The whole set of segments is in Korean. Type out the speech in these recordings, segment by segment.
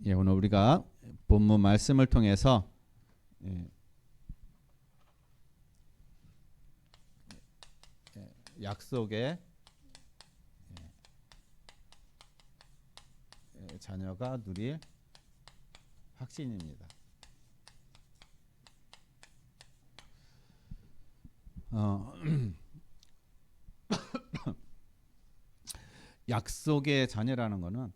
예, 오늘 우리가 본문 말씀을 통해서 약속의 자녀가 누릴 확신입니다. 약속의 자녀라는 것은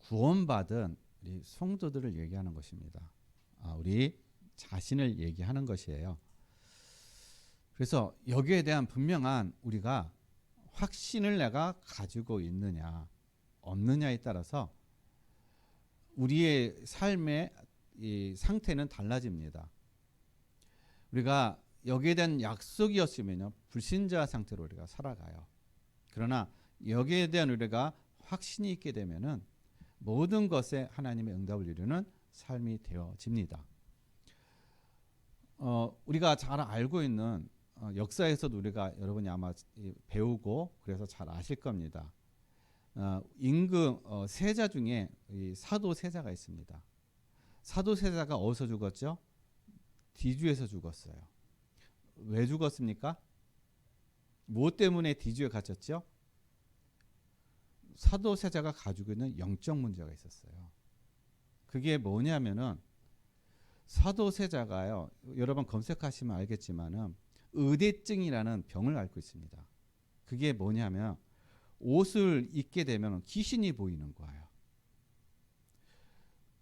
구원받은 우리 성도들을 얘기하는 것입니다. 우리 자신을 얘기하는 것이에요. 그래서 여기에 대한 분명한 우리가 확신을 내가 가지고 있느냐 없느냐에 따라서 우리의 삶의 이 상태는 달라집니다. 우리가 여기에 대한 약속이었으면요, 불신자 상태로 우리가 살아가요. 그러나 여기에 대한 우리가 확신이 있게 되면은 모든 것에 하나님의 응답을 이루는 삶이 되어집니다. 우리가 잘 알고 있는 역사에서도 우리가 여러분이 아마 배우고 그래서 잘 아실 겁니다. 임금 세자 중에 이 사도 세자가 있습니다. 사도 세자가 어디서 죽었죠? 디주에서 죽었어요. 왜 죽었습니까? 무엇 때문에 디주에 갇혔죠? 사도 세자가 가지고 있는 영적 문제가 있었어요. 그게 뭐냐면은 사도 세자가요, 여러분 검색하시면 알겠지만은 의대증이라는 병을 앓고 있습니다. 그게 뭐냐면 옷을 입게 되면 귀신이 보이는 거예요.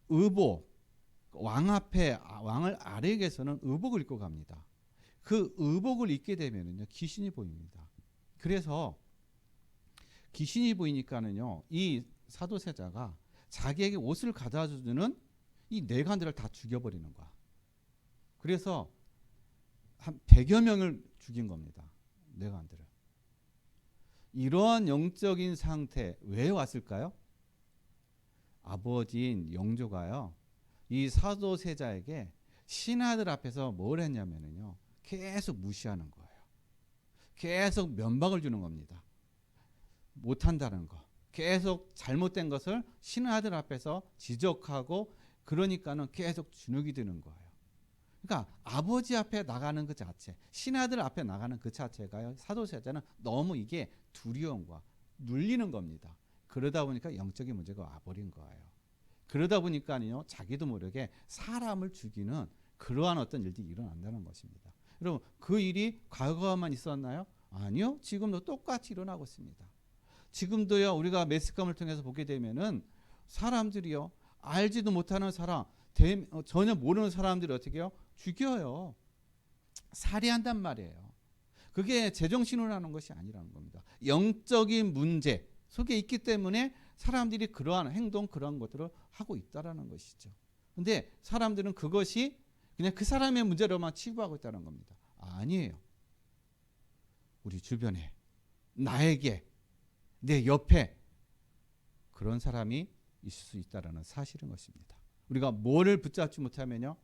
의복, 왕을 아래에 계서는 의복을 입고 갑니다. 그 의복을 입게 되면은요, 귀신이 보입니다. 그래서 귀신이 보이니까는요, 이 사도세자가 자기에게 옷을 가져다 주는 이 내관들을 다 죽여버리는 거야. 그래서 한 100여 명을 죽인 겁니다. 내관들을. 이러한 영적인 상태 왜 왔을까요? 아버지인 영조가요, 이 사도세자에게 신하들 앞에서 뭘 했냐면요, 계속 무시하는 거예요. 계속 면박을 주는 겁니다. 못한다는 거, 계속 잘못된 것을 신하들 앞에서 지적하고, 그러니까는 계속 주눅이 드는 거예요. 그러니까 아버지 앞에 나가는 그 자체, 신하들 앞에 나가는 그 자체가요, 사도세자는 너무 이게 두려운 거야. 눌리는 겁니다. 그러다 보니까 영적인 문제가 와버린 거예요. 그러다 보니까요, 자기도 모르게 사람을 죽이는 그러한 어떤 일들이 일어난다는 것입니다. 여러분, 그 일이 과거만 있었나요? 아니요, 지금도 똑같이 일어나고 있습니다. 지금도요, 우리가 매스컴을 통해서 보게 되면은 사람들이요, 알지도 못하는 사람, 전혀 모르는 사람들이 어떻게 해요? 죽여요. 살해한단 말이에요. 그게 제정신으로 하는 것이 아니라는 겁니다. 영적인 문제 속에 있기 때문에 사람들이 그러한 행동, 그러한 것들을 하고 있다라는 것이죠. 근데 사람들은 그것이 그냥 그 사람의 문제로만 치부하고 있다는 겁니다. 아니에요. 우리 주변에, 나에게, 내 옆에 그런 사람이 있을 수 있다는 사실인 것입니다. 우리가 뭐를 붙잡지 못하면요,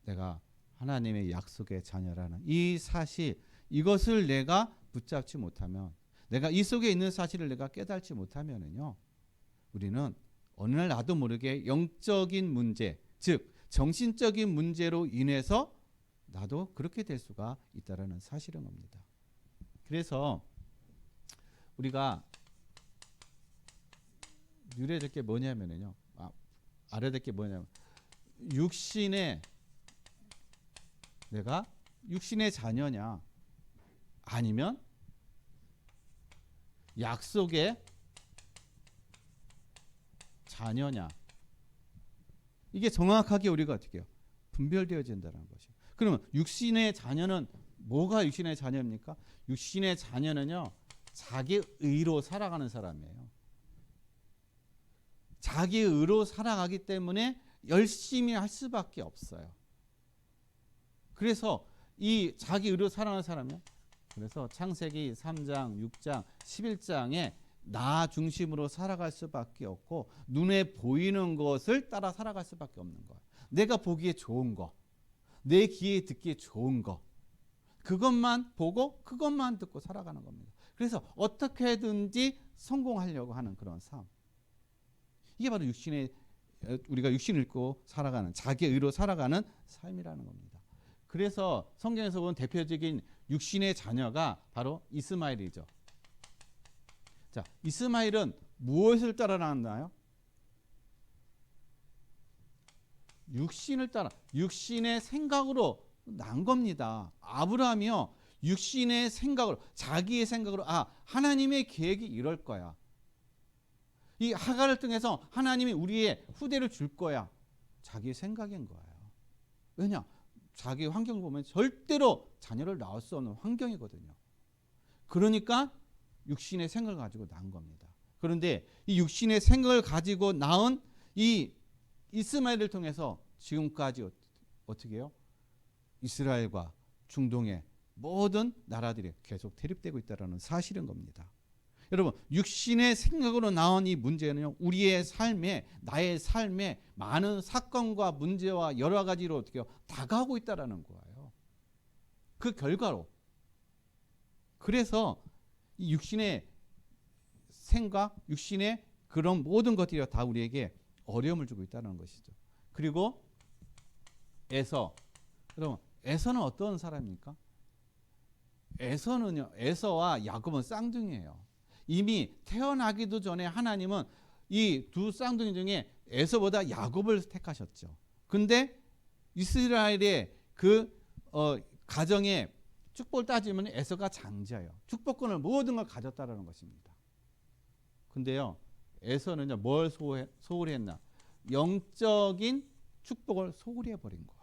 내가 하나님의 약속의 자녀라는 이 사실, 이것을 내가 붙잡지 못하면, 내가 이 속에 있는 사실을 내가 깨닫지 못하면은요, 우리는 어느 날 나도 모르게 영적인 문제, 즉 정신적인 문제로 인해서 나도 그렇게 될 수가 있다는 사실인 겁니다. 그래서 우리가 누려야 될 게 뭐냐면요, 알아야 될 게 뭐냐면, 내가 육신의 자녀냐 아니면 약속의 자녀냐, 이게 정확하게 우리가 어떻게 해요? 분별되어진다는 것이에요. 그러면 육신의 자녀는 뭐가 육신의 자녀입니까? 육신의 자녀는요, 자기 의로 살아가는 사람이에요. 자기 의로 살아가기 때문에 열심히 할 수밖에 없어요. 그래서 이 자기 의로 살아가는 사람이요, 그래서 창세기 3장, 6장, 11장에 나 중심으로 살아갈 수밖에 없고, 눈에 보이는 것을 따라 살아갈 수밖에 없는 거예요. 내가 보기에 좋은 거, 내 귀에 듣기에 좋은 거, 그것만 보고 그것만 듣고 살아가는 겁니다. 그래서 어떻게든지 성공하려고 하는 그런 삶. 이게 바로 우리가 육신을 입고 살아가는, 자기의 의로 살아가는 삶이라는 겁니다. 그래서 성경에서 본 대표적인 육신의 자녀가 바로 이스마엘이죠. 자, 이스마엘은 무엇을 따라 낳았나요? 육신을 따라, 육신의 생각으로 난 겁니다. 아브라함이요, 육신의 생각으로, 자기의 생각으로, 하나님의 계획이 이럴 거야. 이 하갈을 통해서 하나님이 우리의 후대를 줄 거야. 자기의 생각인 거예요. 왜냐? 자기 환경을 보면 절대로 자녀를 낳을 수 없는 환경이거든요. 그러니까 육신의 생각을 가지고 낳은 겁니다. 그런데 이 육신의 생각을 가지고 낳은 이 이스마엘을 통해서 지금까지 어떻게 해요? 이스라엘과 중동의 모든 나라들이 계속 대립되고 있다는 사실인 겁니다. 여러분, 육신의 생각으로 나온 이 문제는요, 우리의 삶에, 나의 삶에 많은 사건과 문제와 여러 가지로 어떻게 해요? 다가오고 있다는 거예요. 그 결과로. 그래서 이 육신의 생각, 육신의 그런 모든 것들이 다 우리에게 어려움을 주고 있다는 것이죠. 그리고 에서, 여러분, 에서는 어떤 사람입니까? 에서와 야곱은 쌍둥이에요. 이미 태어나기도 전에 하나님은 이 두 쌍둥이 중에 에서보다 야곱을 택하셨죠. 근데 이스라엘의 그 가정의 축복을 따지면 에서가 장자예요. 축복권을 모든 걸 가졌다라는 것입니다. 근데요, 에서는 뭘 소홀히 했나? 영적인 축복을 소홀히 해버린 거예요.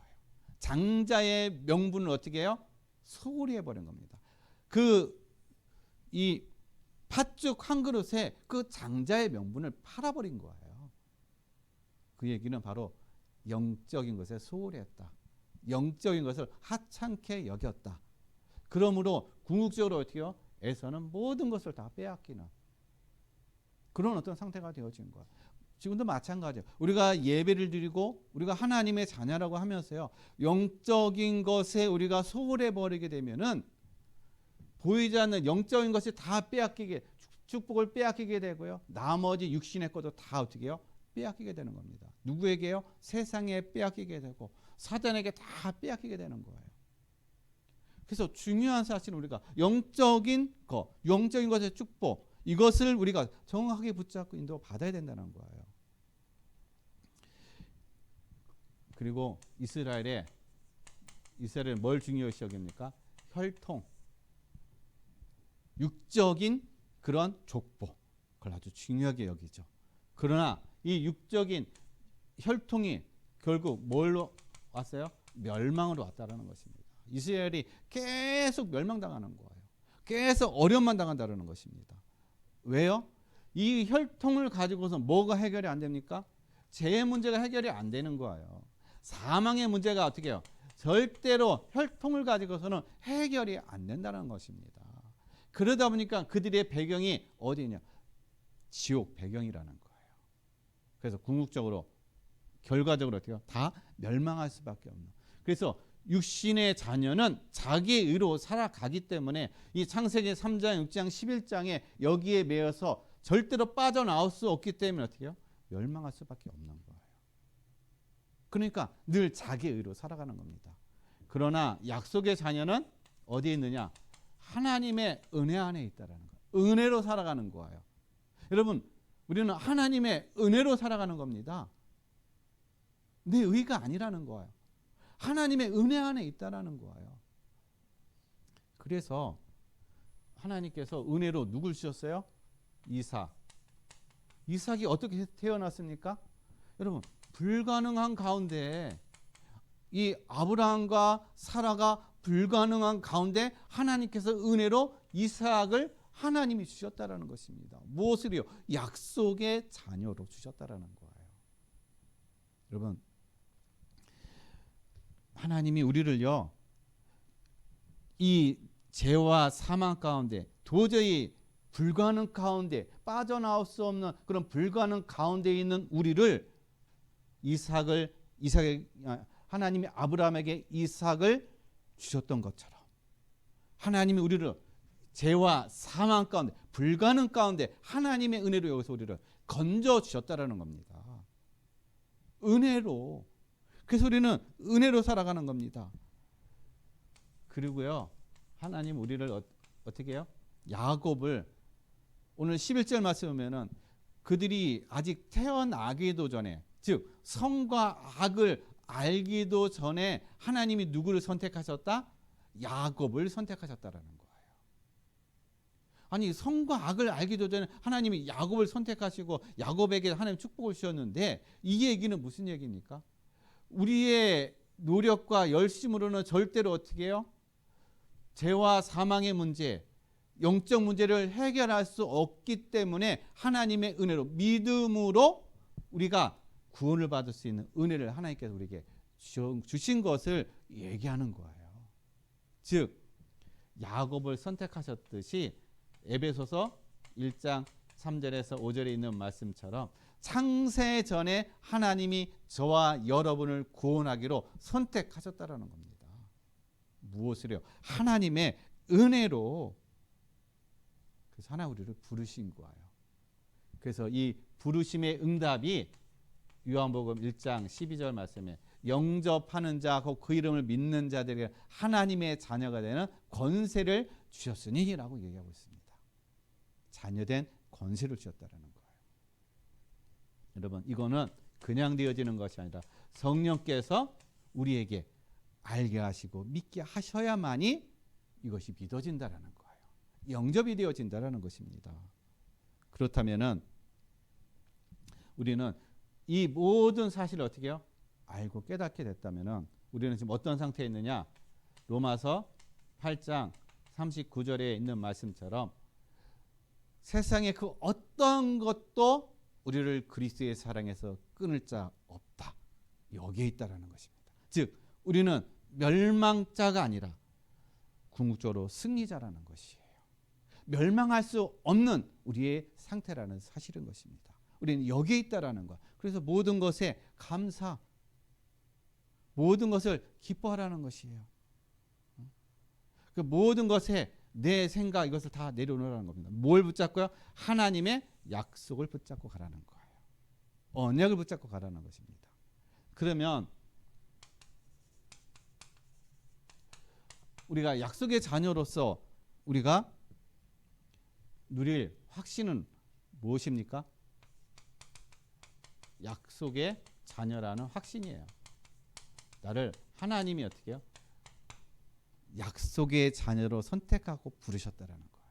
장자의 명분을 어떻게 해요? 소홀히 해버린 겁니다. 이 팥죽 한 그릇에 그 장자의 명분을 팔아버린 거예요. 그 얘기는 바로 영적인 것에 소홀히 했다. 영적인 것을 하찮게 여겼다. 그러므로 궁극적으로 어떻게 해요? 에서는 모든 것을 다 빼앗기는 그런 어떤 상태가 되어진 거예요. 지금도 마찬가지예요. 우리가 예배를 드리고 우리가 하나님의 자녀라고 하면서요, 영적인 것에 우리가 소홀해버리게 되면은 보이지 않는 영적인 것이 다 빼앗기게, 축복을 빼앗기게 되고요, 나머지 육신의 것도 다 어떻게 해요? 빼앗기게 되는 겁니다. 누구에게요? 세상에 빼앗기게 되고 사단에게 다 빼앗기게 되는 거예요. 그래서 중요한 사실은 우리가 영적인 것의 축복, 이것을 우리가 정확하게 붙잡고 인도 받아야 된다는 거예요. 그리고 이스라엘은 뭘 중요시 여깁니까? 혈통, 육적인 그런 족보, 그걸 아주 중요하게 여기죠. 그러나 이 육적인 혈통이 결국 뭘로 왔어요? 멸망으로 왔다는 것입니다. 이스라엘이 계속 멸망당하는 거예요. 계속 어려움만 당한다는 것입니다. 왜요? 이 혈통을 가지고서 뭐가 해결이 안 됩니까? 죄의 문제가 해결이 안 되는 거예요. 사망의 문제가 어떻게 해요? 절대로 혈통을 가지고서는 해결이 안 된다는 것입니다. 그러다 보니까 그들의 배경이 어디냐? 지옥 배경이라는 거예요. 그래서 궁극적으로 결과적으로 어떻게 해요? 다 멸망할 수밖에 없는. 그래서 육신의 자녀는 자기의 의로 살아가기 때문에 이 창세기 3장, 6장, 11장에 여기에 매여서 절대로 빠져나올 수 없기 때문에 어떻게 해요? 멸망할 수밖에 없는 거예요. 그러니까 늘 자기의 의로 살아가는 겁니다. 그러나 약속의 자녀는 어디에 있느냐? 하나님의 은혜 안에 있다라는 거예요. 은혜로 살아가는 거예요. 여러분, 우리는 하나님의 은혜로 살아가는 겁니다. 내 의가 아니라는 거예요. 하나님의 은혜 안에 있다라는 거예요. 그래서 하나님께서 은혜로 누굴 주셨어요? 이삭이 어떻게 태어났습니까? 여러분, 불가능한 가운데, 이 아브라함과 사라가 불가능한 가운데 하나님께서 은혜로 이삭을 하나님이 주셨다라는 것입니다. 무엇을요? 약속의 자녀로 주셨다라는 거예요. 여러분, 하나님이 우리를요, 이 죄와 사망 가운데, 도저히 불가능 가운데, 빠져나올 수 없는 그런 불가능 가운데 있는 우리를 하나님이 아브라함에게 이삭을 주셨던 것처럼 하나님이 우리를 죄와 사망 가운데, 불가능 가운데 하나님의 은혜로 여기서 우리를 건져 주셨다라는 겁니다. 은혜로. 그래서 우리는 은혜로 살아가는 겁니다. 그리고요, 하나님 우리를 어떻게 해요? 야곱을 오늘 11절 말씀 보면은 그들이 아직 태어나기도 전에, 즉 선과 악을 알기도 전에 하나님이 누구를 선택하셨다? 야곱을 선택하셨다라는 거예요. 아니, 선과 악을 알기도 전에 하나님이 야곱을 선택하시고 야곱에게 하나님 축복을 주셨는데, 이 얘기는 무슨 얘기입니까? 우리의 노력과 열심으로는 절대로 어떻게 해요? 죄와 사망의 문제, 영적 문제를 해결할 수 없기 때문에 하나님의 은혜로, 믿음으로 우리가 구원을 받을 수 있는 은혜를 하나님께서 우리에게 주신 것을 얘기하는 거예요. 즉 야곱을 선택하셨듯이 에베소서 1장 3절에서 5절에 있는 말씀처럼 창세 전에 하나님이 저와 여러분을 구원하기로 선택하셨다라는 겁니다. 무엇을요? 하나님의 은혜로. 그래서 하나 우리를 부르신 거예요. 그래서 이 부르심의 응답이 요한복음 1장 12절 말씀에 영접하는 자, 그 이름을 믿는 자들에게 하나님의 자녀가 되는 권세를 주셨으니 라고 얘기하고 있습니다. 자녀된 권세를 주셨다라는 거예요. 여러분, 이거는 그냥 되어지는 것이 아니라 성령께서 우리에게 알게 하시고 믿게 하셔야만이 이것이 믿어진다라는 거예요. 영접이 되어진다라는 것입니다. 그렇다면은 우리는 이 모든 사실을 어떻게 해요? 알고 깨닫게 됐다면은 우리는 지금 어떤 상태에 있느냐? 로마서 8장 39절에 있는 말씀처럼 세상의 그 어떤 것도 우리를 그리스도의 사랑에서 끊을 자 없다. 여기에 있다라는 것입니다. 즉 우리는 멸망자가 아니라 궁극적으로 승리자라는 것이에요. 멸망할 수 없는 우리의 상태라는 사실인 것입니다. 우리는 여기에 있다라는 것. 그래서 모든 것에 감사, 모든 것을 기뻐하라는 것이에요. 그 모든 것에 내 생각, 이것을 다 내려놓으라는 겁니다. 뭘 붙잡고요? 하나님의 약속을 붙잡고 가라는 거예요. 언약을 붙잡고 가라는 것입니다. 그러면 우리가 약속의 자녀로서 우리가 누릴 확신은 무엇입니까? 약속의 자녀라는 확신이에요. 나를 하나님이 어떻게 해요? 약속의 자녀로 선택하고 부르셨다라는 거예요.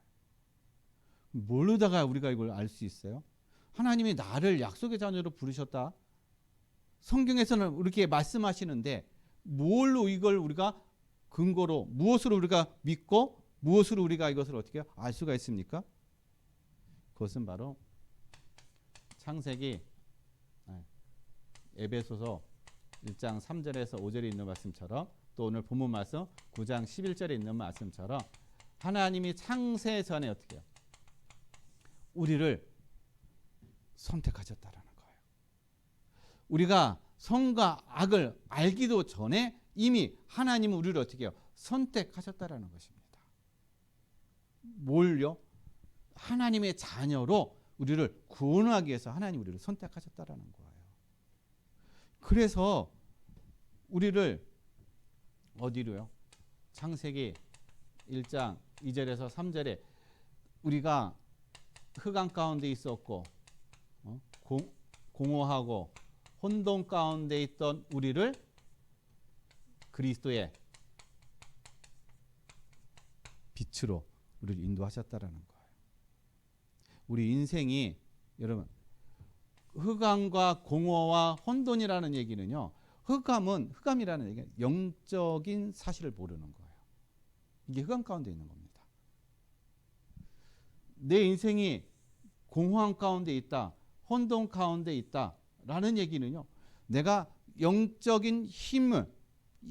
모르다가 우리가 이걸 알 수 있어요? 하나님이 나를 약속의 자녀로 부르셨다. 성경에서는 이렇게 말씀하시는데 뭘로 이걸 우리가 근거로, 무엇으로 우리가 믿고 무엇으로 우리가 이것을 어떻게 알 수가 있습니까? 그것은 바로 창세기 에베소서 1장 3절에서 5절에 있는 말씀처럼, 또 오늘 본문 말씀 9장 11절에 있는 말씀처럼 하나님이 창세 전에 어떻게 해요? 우리를 선택하셨다라는 거예요. 우리가 선과 악을 알기도 전에 이미 하나님은 우리를 어떻게 해요? 선택하셨다라는 것입니다. 뭘요? 하나님의 자녀로 우리를 구원하기 위해서 하나님 우리를 선택하셨다라는 거예요. 그래서 우리를 어디로요? 창세기 1장 2절에서 3절에 우리가 흑암 가운데 있었고 공허하고 혼돈 가운데 있던 우리를 그리스도의 빛으로 우리를 인도하셨다라는 거예요. 우리 인생이 여러분 흑암과 공허와 혼돈이라는 얘기는요. 흑암이라는 얘기는 영적인 사실을 모르는 거예요. 이게 흑암 가운데 있는 겁니다. 내 인생이 공허함 가운데 있다, 혼돈 가운데 있다라는 얘기는요. 내가 영적인 힘을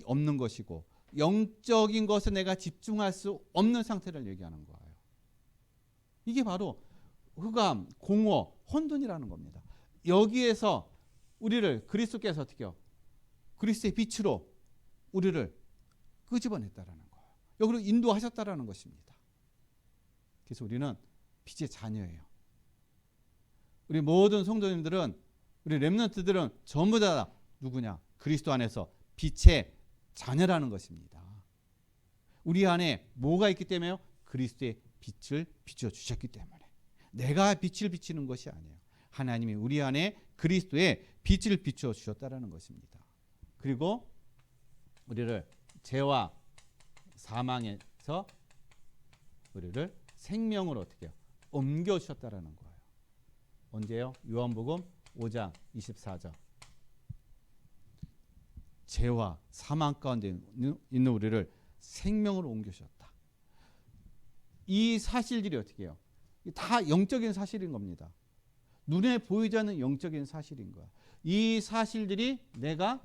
없는 것이고 영적인 것에 내가 집중할 수 없는 상태를 얘기하는 거예요. 이게 바로 흑암, 공허, 혼돈이라는 겁니다. 여기에서 우리를 그리스도께서 어떻게 해요? 그리스도의 빛으로 우리를 끄집어냈다라는 거예요. 여기로 인도하셨다라는 것입니다. 그래서 우리는 빛의 자녀예요. 우리 모든 성도님들은, 우리 렘넌트들은 전부 다 누구냐? 그리스도 안에서 빛의 자녀라는 것입니다. 우리 안에 뭐가 있기 때문에요? 그리스도의 빛을 비춰주셨기 때문에. 내가 빛을 비치는 것이 아니에요. 하나님이 우리 안에 그리스도의 빛을 비춰주셨다는 것입니다. 그리고 우리를 죄와 사망에서 우리를 생명으로 어떻게 해요? 옮겨주셨다는 거예요. 언제요? 요한복음 5장 24절. 죄와 사망 가운데 있는 우리를 생명으로 옮겨주셨다. 이 사실들이 어떻게 해요? 다 영적인 사실인 겁니다. 눈에 보이지 않는 영적인 사실인 거야. 이 사실들이 내가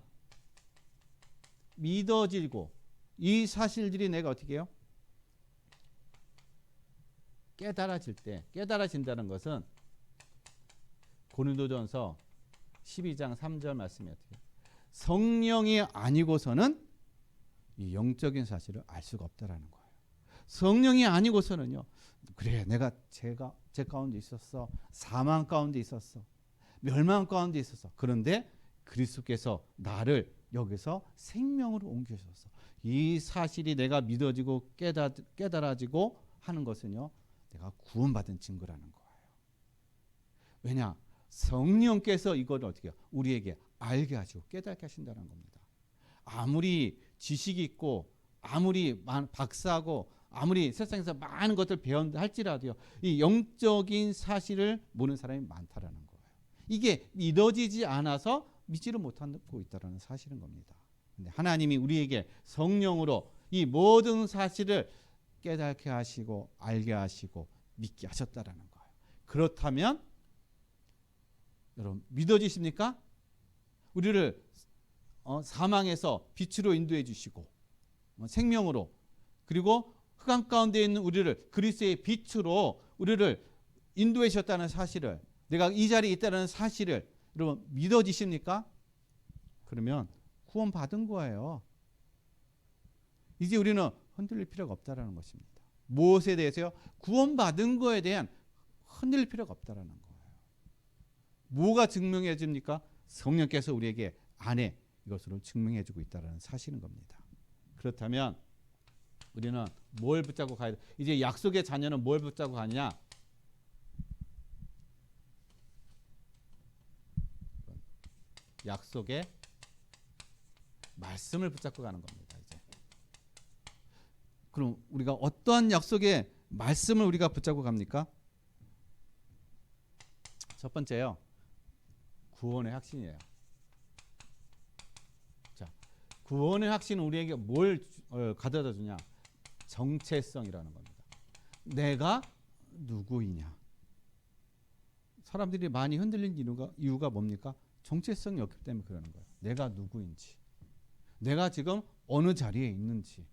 믿어지고, 이 사실들이 내가 어떻게 해요? 깨달아질 때, 깨달아진다는 것은 고린도전서 12장 3절 말씀이 어떻게 해요? 성령이 아니고서는 이 영적인 사실을 알 수가 없다라는 거예요. 성령이 아니고서는요. 그래, 내가 제 가운데 있었어. 사망 가운데 있었어. 멸망 가운데 있었어. 그런데 그리스도께서 나를 여기서 생명으로 옮겨주셨어. 이 사실이 내가 믿어지고 깨달아지고 하는 것은요. 내가 구원받은 증거라는 거예요. 왜냐? 성령께서 이걸 어떻게 해요? 우리에게 알게 하시고 깨닫게 하신다는 겁니다. 아무리 지식이 있고 아무리 박사하고 아무리 세상에서 많은 것들 배운다 할지라도요. 이 영적인 사실을 모르는 사람이 많다라는 거예요. 이게 믿어지지 않아서 믿지를 못하고 있다는 사실인 겁니다. 근데 하나님이 우리에게 성령으로 이 모든 사실을 깨닫게 하시고 알게 하시고 믿게 하셨다라는 거예요. 그렇다면 여러분 믿어지십니까? 우리를 사망에서 빛으로 인도해 주시고 생명으로, 그리고 흑암 가운데 있는 우리를 그리스도의 빛으로 우리를 인도해 주셨다는 사실을, 내가 이 자리에 있다는 사실을 여러분 믿어지십니까? 그러면 구원 받은 거예요. 이제 우리는 흔들릴 필요가 없다라는 것입니다. 무엇에 대해서요? 구원 받은 거에 대한 흔들릴 필요가 없다라는 거예요. 뭐가 증명해 줍니까? 성령께서 우리에게 안에 이것으로 증명해 주고 있다는 사실인 겁니다. 그렇다면 우리는 뭘 붙잡고 가야 돼? 이제 약속의 자녀는 뭘 붙잡고 가느냐? 약속의 말씀을 붙잡고 가는 겁니다. 이제. 그럼 우리가 어떠한 약속의 말씀을 우리가 붙잡고 갑니까? 첫 번째요. 구원의 확신이에요. 자, 구원의 확신은 우리에게 뭘 가져다 주냐? 정체성이라는 겁니다. 내가 누구이냐? 사람들이 많이 흔들린 이유가 뭡니까? 정체성이 없기 때문에 그러는 거예요. 내가 누구인지, 내가 지금 어느 자리에 있는지,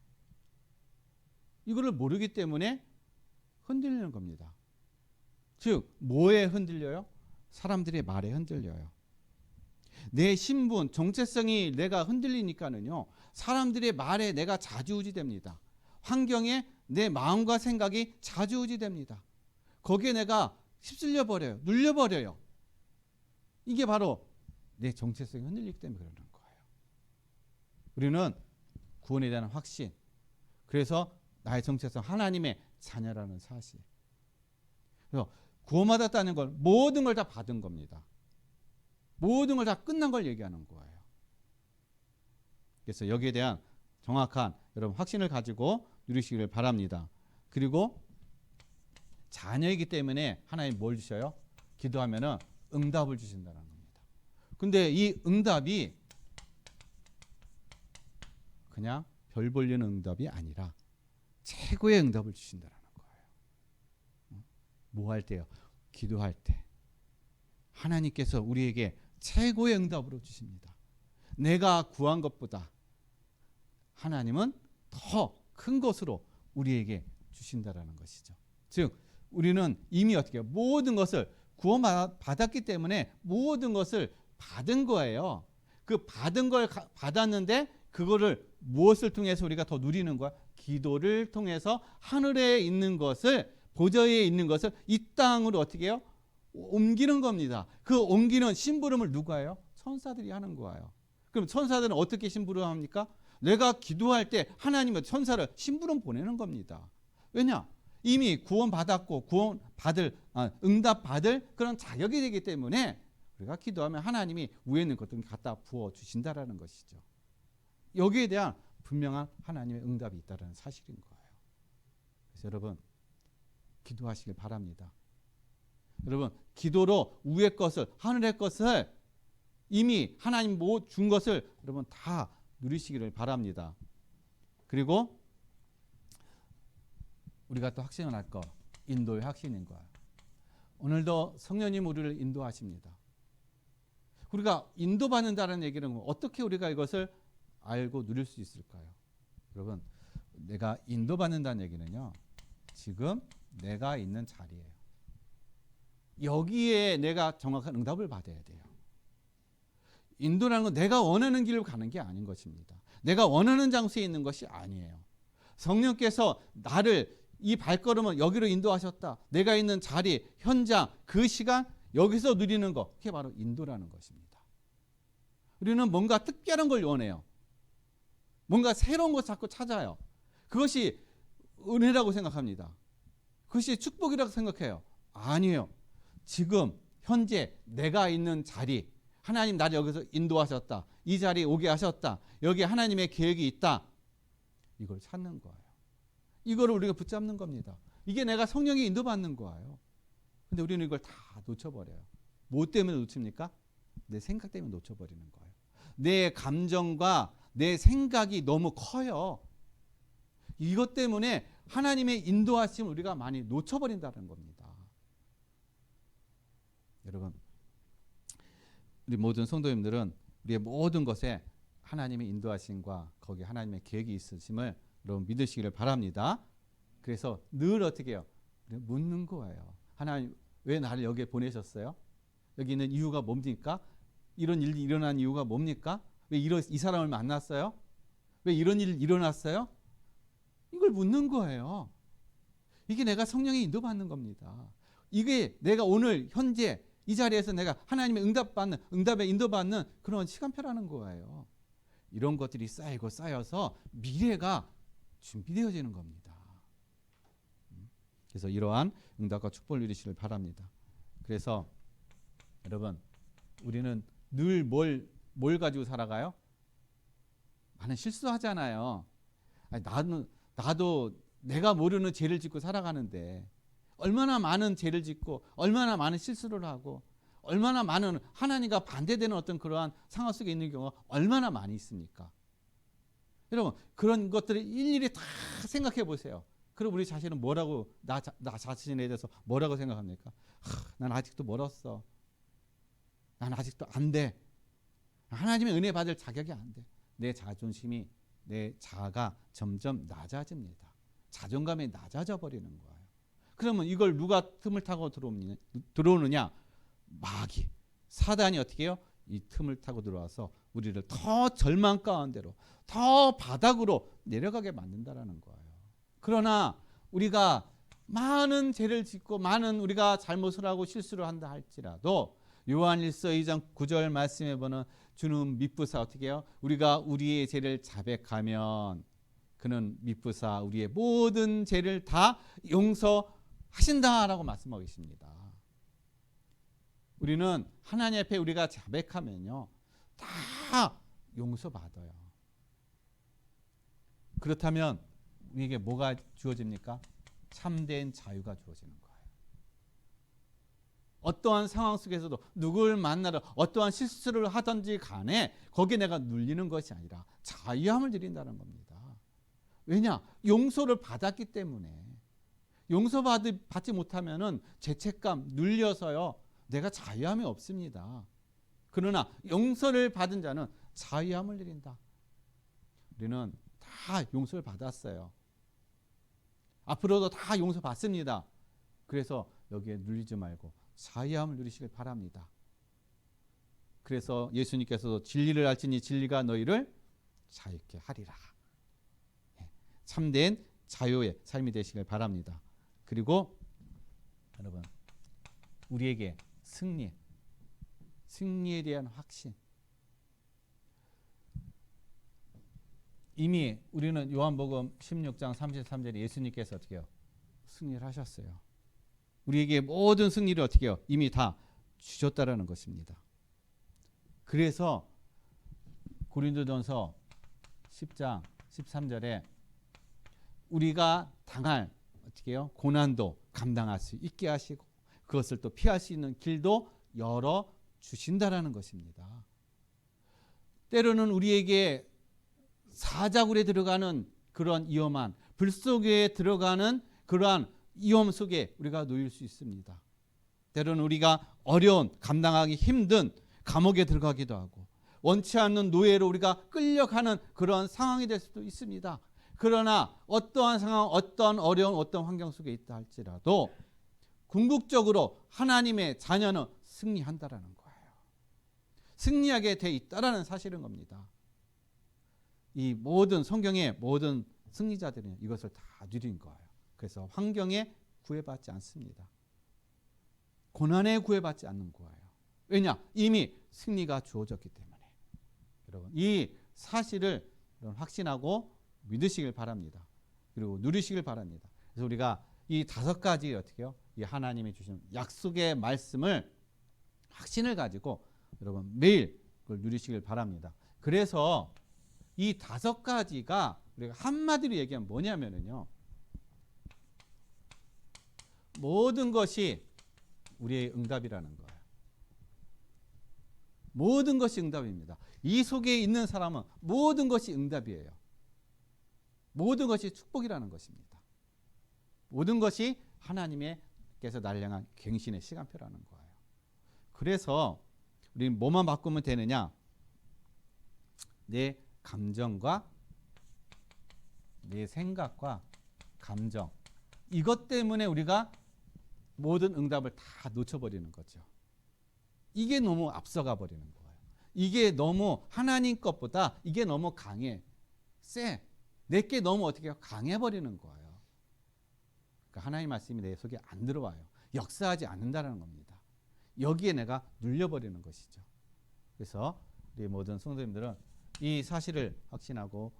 이거를 모르기 때문에 흔들리는 겁니다. 즉, 뭐에 흔들려요? 사람들의 말에 흔들려요. 내 신분, 정체성이 내가 흔들리니까는요, 사람들의 말에 내가 좌지우지됩니다. 환경에 내 마음과 생각이 좌지우지됩니다. 거기에 내가 휩쓸려 버려요. 눌려 버려요. 이게 바로 내 정체성이 흔들리기 때문에 그러는 거예요. 우리는 구원에 대한 확신, 그래서 나의 정체성, 하나님의 자녀라는 사실. 그래서 구원받았다는 걸 모든 걸 다 받은 겁니다. 모든 걸 다 끝난 걸 얘기하는 거예요. 그래서 여기에 대한 정확한 여러분 확신을 가지고 누리시기를 바랍니다. 그리고 자녀이기 때문에 하나님 뭘 주셔요? 기도하면은 응답을 주신다는 겁니다. 근데 이 응답이 그냥 별 볼리는 응답이 아니라 최고의 응답을 주신다는 거예요. 뭐 할 때요? 기도할 때. 하나님께서 우리에게 최고의 응답으로 주십니다. 내가 구한 것보다 하나님은 더 큰 것으로 우리에게 주신다라는 것이죠. 즉 우리는 이미 어떻게 해요? 모든 것을 구원받았기 때문에 모든 것을 받은 거예요. 그 받은 걸 받았는데 그거를 무엇을 통해서 우리가 더 누리는 거야? 기도를 통해서 하늘에 있는 것을, 보좌에 있는 것을 이 땅으로 어떻게 해요? 옮기는 겁니다. 그 옮기는 심부름을 누가 해요? 천사들이 하는 거예요. 그럼 천사들은 어떻게 심부름합니까? 내가 기도할 때 하나님은 천사를 심부름 보내는 겁니다. 왜냐? 이미 구원받았고 응답받을 그런 자격이 되기 때문에 우리가 기도하면 하나님이 위에 있는 것들을 갖다 부어주신다라는 것이죠. 여기에 대한 분명한 하나님의 응답이 있다는 사실인 거예요. 그래서 여러분 기도하시길 바랍니다. 여러분 기도로 위의 것을 하늘의 것을 이미 하나님 준 것을 여러분 다 누리시기를 바랍니다. 그리고 우리가 또 확신을 할 거, 인도의 확신인 거예요. 오늘도 성령님 우리를 인도하십니다. 우리가 인도받는다는 얘기는 어떻게 우리가 이것을 알고 누릴 수 있을까요? 여러분 내가 인도받는다는 얘기는요, 지금 내가 있는 자리예요. 여기에 내가 정확한 응답을 받아야 돼요. 인도라는 건 내가 원하는 길로 가는 게 아닌 것입니다. 내가 원하는 장소에 있는 것이 아니에요. 성령께서 나를 이 발걸음을 여기로 인도하셨다. 내가 있는 자리, 현장, 그 시간 여기서 누리는 것, 그게 바로 인도라는 것입니다. 우리는 뭔가 특별한 걸 원해요. 뭔가 새로운 것 자꾸 찾아요. 그것이 은혜라고 생각합니다. 그것이 축복이라고 생각해요. 아니에요. 지금 현재 내가 있는 자리, 하나님 나를 여기서 인도하셨다. 이 자리에 오게 하셨다. 여기 하나님의 계획이 있다. 이걸 찾는 거예요. 이거를 우리가 붙잡는 겁니다. 이게 내가 성령의 인도받는 거예요. 근데 우리는 이걸 다 놓쳐버려요. 뭐 때문에 놓칩니까? 내 생각 때문에 놓쳐버리는 거예요. 내 감정과 내 생각이 너무 커요. 이것 때문에 하나님의 인도하심을 우리가 많이 놓쳐버린다는 겁니다. 여러분, 우리 모든 성도님들은 우리의 모든 것에 하나님의 인도하심과 거기에 하나님의 계획이 있으심을 여러분 믿으시기를 바랍니다. 그래서 늘 어떻게 해요? 묻는 거예요. 하나님 왜 나를 여기에 보내셨어요? 여기 있는 이유가 뭡니까? 이런 일이 일어난 이유가 뭡니까? 왜 이 사람을 만났어요? 왜 이런 일이 일어났어요? 이걸 묻는 거예요. 이게 내가 성령의 인도받는 겁니다. 이게 내가 오늘 현재 이 자리에서 내가 하나님의 응답에 인도받는 그런 시간표라는 거예요. 이런 것들이 쌓이고 쌓여서 미래가 준비되어지는 겁니다. 그래서 이러한 응답과 축복을 누리시길 바랍니다. 그래서 여러분 우리는 늘 뭘 가지고 살아가요? 많은 실수하잖아요. 아니, 나도 내가 모르는 죄를 짓고 살아가는데 얼마나 많은 죄를 짓고 얼마나 많은 실수를 하고 얼마나 많은 하나님과 반대되는 어떤 그러한 상황 속에 있는 경우가 얼마나 많이 있습니까? 여러분 그런 것들을 일일이 다 생각해 보세요. 그럼 우리 자신은 뭐라고 나 자신에 대해서 뭐라고 생각합니까? 난 아직도 멀었어. 난 아직도 안 돼. 하나님의 은혜 받을 자격이 안 돼. 내 자존심이 내 자아가 점점 낮아집니다. 자존감이 낮아져 버리는 거예요. 그러면 이걸 누가 틈을 타고 들어오느냐? 마귀, 사단이 어떻게 해요? 이 틈을 타고 들어와서 우리를 더 절망 가운데로 더 바닥으로 내려가게 만든다라는 거예요. 그러나 우리가 많은 죄를 짓고 많은 우리가 잘못을 하고 실수를 한다 할지라도 요한일서 2장 9절 말씀해 보는 주는 미쁘사 어떻게 해요? 우리가 우리의 죄를 자백하면 그는 미쁘사 우리의 모든 죄를 다 용서하신다라고 말씀하고 계십니다. 우리는 하나님 앞에 우리가 자백하면요 다 용서받아요. 그렇다면 우리에게 뭐가 주어집니까? 참된 자유가 주어지는 거예요. 어떠한 상황 속에서도 누굴 만나러 어떠한 실수를 하든지 간에 거기에 내가 눌리는 것이 아니라 자유함을 드린다는 겁니다. 왜냐? 용서를 받았기 때문에. 용서받지 못하면은 죄책감 눌려서요 내가 자유함이 없습니다. 그러나 용서를 받은 자는 자유함을 드린다. 우리는 다 용서를 받았어요. 앞으로도 다 용서받습니다. 그래서 여기에 눌리지 말고 자유함을 누리시길 바랍니다. 그래서 예수님께서도 진리를 알지니 진리가 너희를 자유케 하리라. 참된 자유의 삶이 되시길 바랍니다. 그리고 여러분 우리에게 승리에 대한 확신. 이미 우리는 요한복음 16장 33절에 예수님께서 어떻게 해요? 승리를 하셨어요. 우리에게 모든 승리를 어떻게 해요? 이미 다 주셨다라는 것입니다. 그래서 고린도전서 10장 13절에 우리가 당할 어떻게 해요? 고난도 감당할 수 있게 하시고 그것을 또 피할 수 있는 길도 열어 주신다라는 것입니다. 때로는 우리에게 사자굴에 들어가는 그런 위험한 불 속에 들어가는 그러한 위험 속에 우리가 놓일 수 있습니다. 때로는 우리가 어려운 감당하기 힘든 감옥에 들어가기도 하고 원치 않는 노예로 우리가 끌려가는 그런 상황이 될 수도 있습니다. 그러나 어떠한 상황, 어떤 어려운 어떤 환경 속에 있다 할지라도 궁극적으로 하나님의 자녀는 승리한다라는 거예요. 승리하게 돼 있다라는 사실인 겁니다. 이 모든 성경의 모든 승리자들은 이것을 다 누린 거예요. 그래서 환경에 구애받지 않습니다. 고난에 구애받지 않는 거예요. 왜냐? 이미 승리가 주어졌기 때문에. 여러분, 이 사실을 확신하고 믿으시길 바랍니다. 그리고 누리시길 바랍니다. 그래서 우리가 이 5가지 어떻게 해요? 이 하나님이 주신 약속의 말씀을 확신을 가지고 여러분 매일 그걸 누리시길 바랍니다. 그래서 이 5가지가 우리가 한마디로 얘기하면 뭐냐면요. 모든 것이 우리의 응답이라는 거예요. 모든 것이 응답입니다. 이 속에 있는 사람은 모든 것이 응답이에요. 모든 것이 축복이라는 것입니다. 모든 것이 하나님께서 날 향한 갱신의 시간표라는 거예요. 그래서 우리는 뭐만 바꾸면 되느냐? 내 감정과 내 생각과 감정, 이것 때문에 우리가 모든 응답을 다 놓쳐버리는 거죠. 이게 너무 앞서가 버리는 거예요. 이게 너무 하나님 것보다 이게 너무 강해, 세, 내게 너무 어떻게 강해버리는 거예요. 그러니까 하나님 말씀이 내 속에 안 들어와요. 역사하지 않는다는 겁니다. 여기에 내가 눌려버리는 것이죠. 그래서 우리 모든 성도님들은 이 사실을 확신하고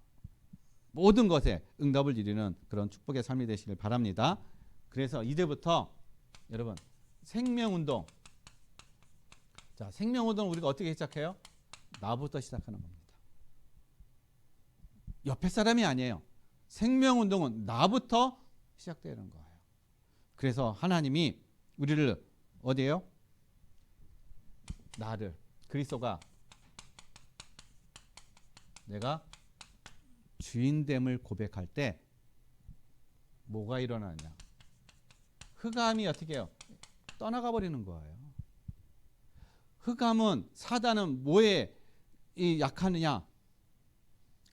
모든 것에 응답을 이루는 그런 축복의 삶이 되시길 바랍니다. 그래서 이제부터 여러분 생명운동. 자, 생명운동 우리가 어떻게 시작해요? 나부터 시작하는 겁니다. 옆에 사람이 아니에요. 생명운동은 나부터 시작되는 거예요. 그래서 하나님이 우리를 어디에요? 나를 그리스도가 내가 주인됨을 고백할 때 뭐가 일어나냐? 흑암이 어떻게 해요? 떠나가 버리는 거예요. 흑암은 사단은 뭐에 약하느냐?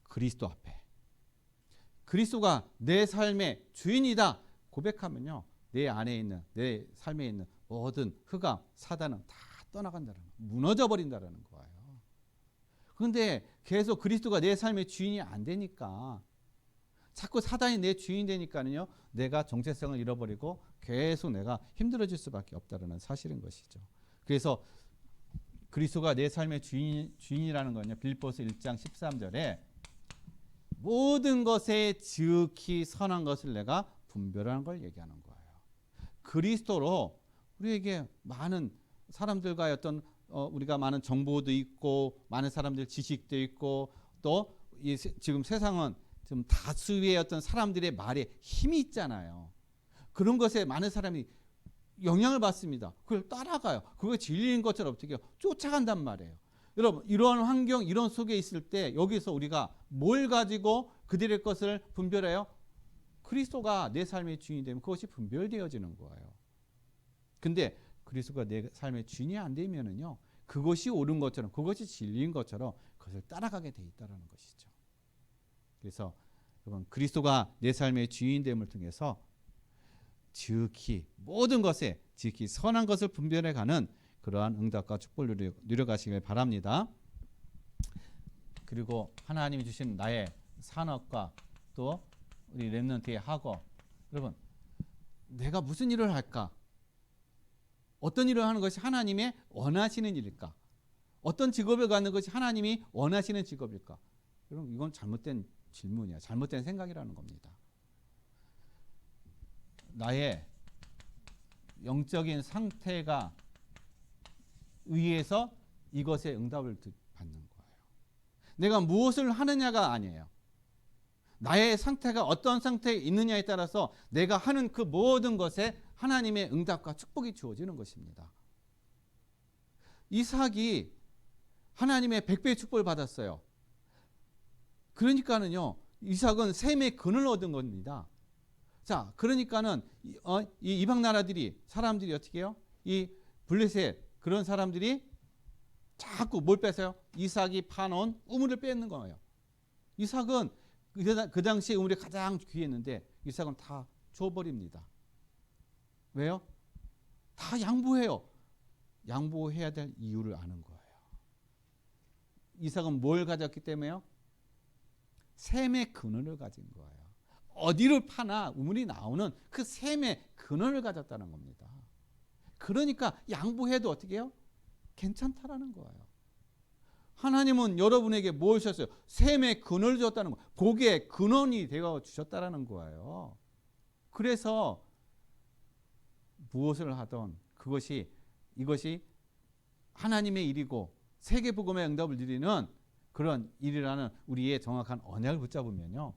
그리스도 앞에. 그리스도가 내 삶의 주인이다 고백하면요. 내 안에 있는 내 삶에 있는 모든 흑암, 사단은 다 떠나간다는 거예요. 무너져 버린다는 거예요. 그런데 계속 그리스도가 내 삶의 주인이 안 되니까 자꾸 사단이 내 주인이 되니까는요. 내가 정체성을 잃어버리고 계속 내가 힘들어질 수밖에 없다는 사실인 것이죠. 그래서 그리스도가 내 삶의 주인이라는 건요. 빌립보서 1장 13절에 모든 것에 지극히 선한 것을 내가 분별하는 걸 얘기하는 거예요. 그리스도로 우리에게 많은 사람들과의 어떤 우리가 많은 정보도 있고 많은 사람들 지식도 있고 또 지금 세상은 좀 다수의 어떤 사람들의 말에 힘이 있잖아요. 그런 것에 많은 사람이 영향을 받습니다. 그걸 따라가요. 그게 진리인 것처럼 어떻게 쫓아간단 말이에요. 여러분 이러한 환경 이런 속에 있을 때 여기서 우리가 뭘 가지고 그들의 것을 분별해요? 그리스도가 내 삶의 주인이 되면 그것이 분별되어지는 거예요. 근데 그리스도가 내 삶의 주인이 안 되면은요, 그것이 옳은 것처럼, 그것이 진리인 것처럼 그것을 따라가게 돼 있다는 것이죠. 그래서 여러분 그리스도가 내 삶의 주인됨을 통해서 지극히 모든 것에 지극히 선한 것을 분별해가는 그러한 응답과 축복을 누려가시길 바랍니다. 그리고 하나님이 주신 나의 산업과 또 우리 렘넌트의 학업, 여러분 내가 무슨 일을 할까? 어떤 일을 하는 것이 하나님의 원하시는 일일까? 어떤 직업을 갖는 것이 하나님이 원하시는 직업일까? 여러분, 이건 잘못된 질문이야. 잘못된 생각이라는 겁니다. 나의 영적인 상태가 의해서 이것에 응답을 받는 거예요. 내가 무엇을 하느냐가 아니에요. 나의 상태가 어떤 상태에 있느냐에 따라서 내가 하는 그 모든 것에 하나님의 응답과 축복이 주어지는 것입니다. 이삭이 하나님의 100배의 축복을 받았어요. 그러니까는요, 이삭은 셈의 근을 얻은 겁니다. 자, 그러니까는 이 이방 나라들이 사람들이 어떻게 해요? 이 블레셋 그런 사람들이 자꾸 뭘 뺏어요? 이삭이 파놓은 우물을 뺏는 거예요. 이삭은 그 당시에 우물이 가장 귀했는데 이삭은 다 줘버립니다. 왜요? 다 양보해요. 양보해야 될 이유를 아는 거예요. 이삭은 뭘 가졌기 때문에요? 셈의 근원을 가진 거예요. 어디를 파나 우물이 나오는 그 셈의 근원을 가졌다는 겁니다. 그러니까 양보해도 어떻게 해요? 괜찮다라는 거예요. 하나님은 여러분에게 뭘 주셨어요? 셈의 근원을 주셨다는 거예요. 복의 근원이 되어 주셨다는 거예요. 그래서 무엇을 하던 이것이 하나님의 일이고 세계복음의 응답을 누리는 그런 일이라는 우리의 정확한 언약을 붙잡으면요,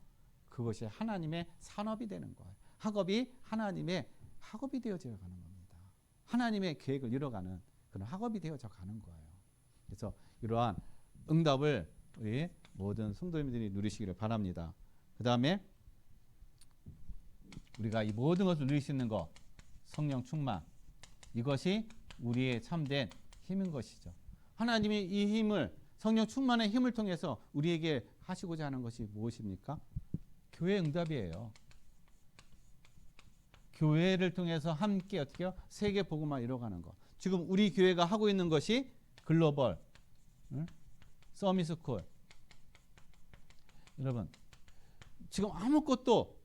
그것이 하나님의 산업이 되는 거예요. 학업이 하나님의 학업이 되어져 가는 겁니다. 하나님의 계획을 이뤄가는 그런 학업이 되어져 가는 거예요. 그래서 이러한 응답을 우리 모든 성도님들이 누리시기를 바랍니다. 그 다음에 우리가 이 모든 것을 누릴 수 있는 것, 성령 충만, 이것이 우리의 참된 힘인 것이죠. 하나님이 이 힘을, 성령 충만의 힘을 통해서 우리에게 하시고자 하는 것이 무엇입니까? 교회 응답이에요. 교회를 통해서 함께 어떻게 해요? 세계 복음화 이뤄가는 것. 지금 우리 교회가 하고 있는 것이 글로벌 서밋스쿨. 여러분, 지금 아무것도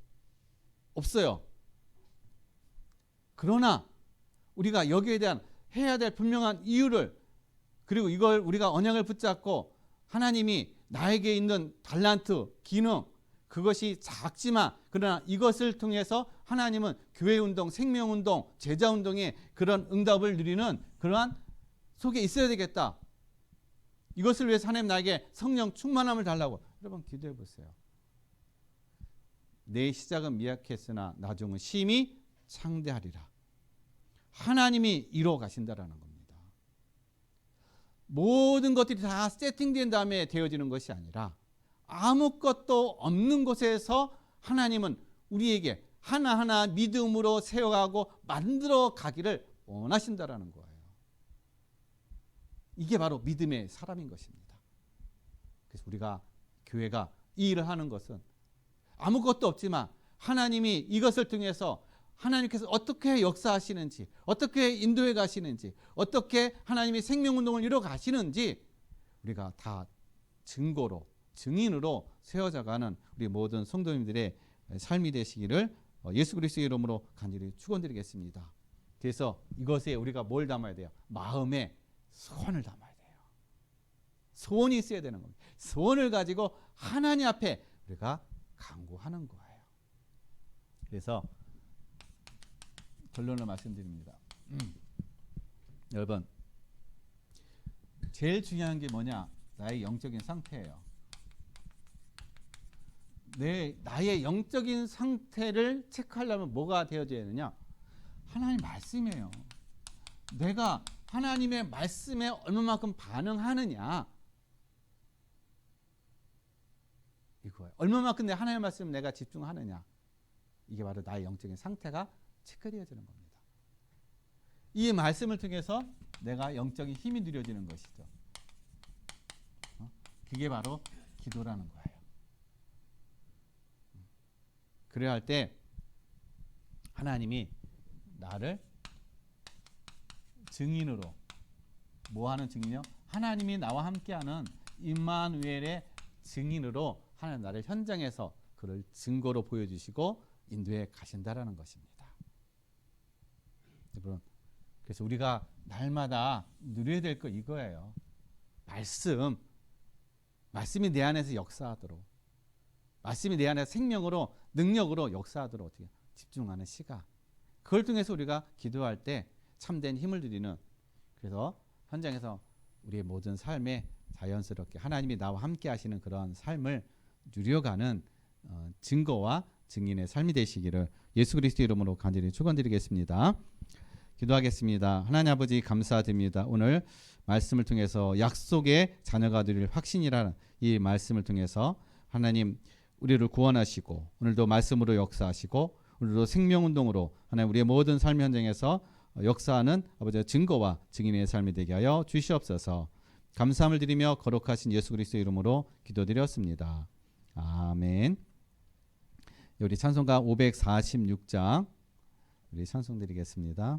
없어요. 그러나 우리가 여기에 대한 해야 될 분명한 이유를, 그리고 이걸 우리가 언약을 붙잡고 하나님이 나에게 있는 달란트, 기능, 그것이 작지만 그러나 이것을 통해서 하나님은 교회운동, 생명운동, 제자운동의 그런 응답을 누리는 그러한 속에 있어야 되겠다. 이것을 위해서 하나님 나에게 성령 충만함을 달라고. 여러분 기도해 보세요. 내 시작은 미약했으나 나중은 심히 창대하리라. 하나님이 이루어 가신다라는 겁니다. 모든 것들이 다 세팅된 다음에 되어지는 것이 아니라 아무것도 없는 곳에서 하나님은 우리에게 하나하나 믿음으로 세워가고 만들어 가기를 원하신다라는 거예요. 이게 바로 믿음의 사람인 것입니다. 그래서 우리가 교회가 이 일을 하는 것은 아무것도 없지만 하나님이 이것을 통해서 하나님께서 어떻게 역사하시는지, 어떻게 인도해 가시는지, 어떻게 하나님이 생명운동을 이뤄 가시는지 우리가 다 증거로, 증인으로 세워져가는 우리 모든 성도님들의 삶이 되시기를 예수 그리스도의 이름으로 간절히 축원드리겠습니다. 그래서 이것에 우리가 뭘 담아야 돼요? 마음에 소원을 담아야 돼요. 소원이 있어야 되는 겁니다. 소원을 가지고 하나님 앞에 우리가 간구하는 거예요. 그래서 결론을 말씀드립니다. 여러분, 제일 중요한 게 뭐냐? 나의 영적인 상태예요. 나의 영적인 상태를 체크하려면 뭐가 되어져야 되느냐? 하나님 말씀이에요. 내가 하나님의 말씀에 얼마만큼 반응하느냐, 이거예요. 얼마만큼 내 하나님의 말씀에 내가 집중하느냐, 이게 바로 나의 영적인 상태가 체크되어지는 겁니다. 이 말씀을 통해서 내가 영적인 힘이 누려지는 것이죠. 그게 바로 기도라는 거예요. 그래야 할 때 하나님이 나를 증인으로, 뭐 하는 증인이요? 하나님이 나와 함께하는 임마누엘의 증인으로 하나님 나를 현장에서 그를 증거로 보여주시고 인도해 가신다라는 것입니다. 여러분, 그래서 우리가 날마다 누려야 될 거 이거예요. 말씀이 내 안에서 역사하도록, 말씀이 내 안에서 생명으로 능력으로 역사하도록 어떻게 집중하는 시간. 그걸 통해서 우리가 기도할 때 참된 힘을 드리는, 그래서 현장에서 우리의 모든 삶에 자연스럽게 하나님이 나와 함께 하시는 그런 삶을 누려가는 증거와 증인의 삶이 되시기를 예수 그리스도 이름으로 간절히 축원드리겠습니다. 기도하겠습니다. 하나님 아버지 감사드립니다. 오늘 말씀을 통해서 약속의 자녀가 되릴 확신이라는 이 말씀을 통해서 하나님 우리를 구원하시고 오늘도 말씀으로 역사하시고 오늘도 생명운동으로 하나님 우리의 모든 삶 현장에서 역사하는 아버지의 증거와 증인의 삶이 되게 하여 주시옵소서. 감사함을 드리며 거룩하신 예수 그리스도 이름으로 기도드렸습니다. 아멘. 우리 찬송가 546장 우리 찬송 드리겠습니다.